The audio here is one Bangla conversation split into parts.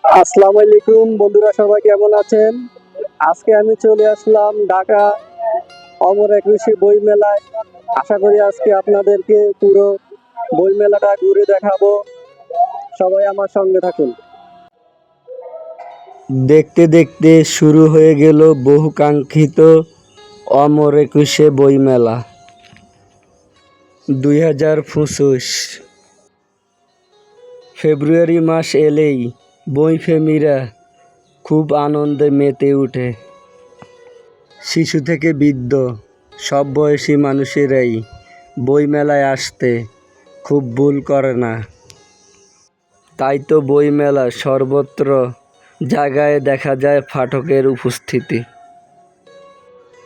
আসসালামু আলাইকুম বন্ধুরা, সবাই কেমন আছেন? আজকে আমি চলে আসলাম ঢাকা অমর একুশে বই মেলায়। আশা করি আজকে আপনাদেরকে পুরো বই মেলাটা ঘুরে দেখাবো। সবাই আমার সঙ্গে থাকুন। দেখতে দেখতে শুরু হয়ে গেল বহুকাঙ্ক্ষিত অমর একুশে বইমেলা 2025। ফেব্রুয়ারি মাস এলেই বইপ্রেমীরা খুব আনন্দে মেতে ওঠে। শিশু থেকে বৃদ্ধ সব বয়সী মানুষেরাই বইমেলায় আসতে খুব ভুল করে না। তাই তো বইমেলা সর্বত্র জায়গায় দেখা যায় পাঠকের উপস্থিতি।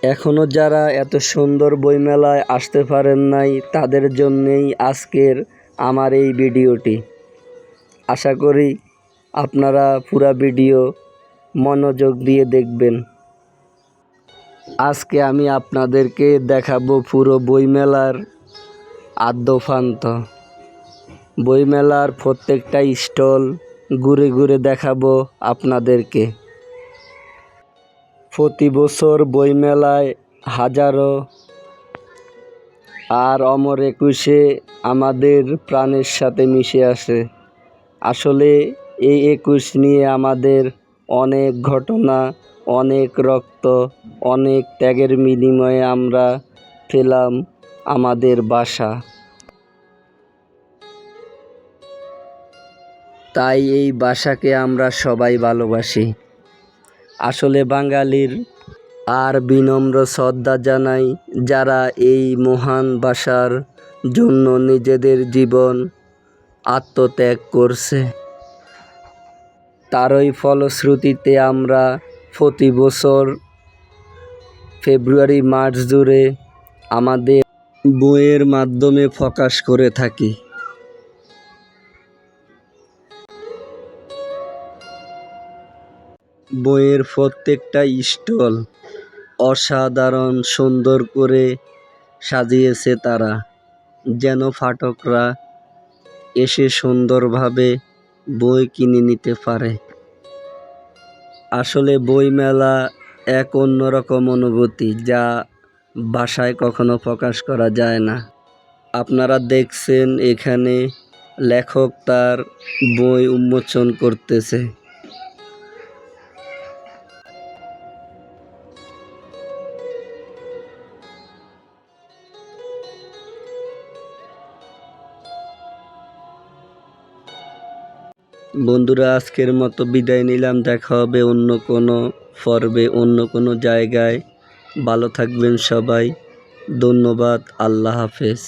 এখনও যারা এত সুন্দর বইমেলায় আসতে পারেন নাই, তাদের জন্যেই আজকের আমার এই ভিডিওটি। আশা করি আপনারা পুরো ভিডিও মনোযোগ দিয়ে দেখবেন। আজকে আমি আপনাদেরকে দেখাবো পুরো বইমেলার আদ্যপ্রান্ত। বইমেলার প্রত্যেকটা স্টল ঘুরে ঘুরে দেখাবো আপনাদেরকে। প্রতি বছর বইমেলায় হাজারো, আর অমর একুশে আমাদের প্রাণের সাথে মিশে আছে। আসলে এই 21 নিয়ে আমাদের অনেক ঘটনা, অনেক রক্ত, অনেক ত্যাগের বিনিময়ে আমরা পেলাম আমাদের বাসা। তাই এই ভাষাকে আমরা সবাই ভালোবাসি। আসলে বাঙালির আর বিনম্র শ্রদ্ধা জানাই যারা এই মহান ভাষার জন্য নিজেদের জীবন আত্মত্যাগ করছে। তারই ফলশ্রুতিতে আমরা প্রতি বছর ফেব্রুয়ারি মার্চ জুড়ে আমাদের বইয়ের মাধ্যমে প্রকাশ করে থাকি। বইয়ের প্রত্যেকটা স্টল অসাধারণ সুন্দর করে সাজিয়েছে তারা, যেন পাঠকরা এসে সুন্দরভাবে বই কিনে নিতে পারে। আসলে বইমেলা এক অন্যরকম অনুভূতি, যা ভাষায় কখনো প্রকাশ করা যায় না। আপনারা দেখছেন এখানে লেখক তার বই উন্মোচন করতেছে। বন্ধুরা, আজকের মতো বিদায় নিলাম। দেখা হবে অন্য কোনো পর্বে, অন্য কোনো জায়গায়। ভালো থাকবেন সবাই। ধন্যবাদ। আল্লাহ হাফেজ।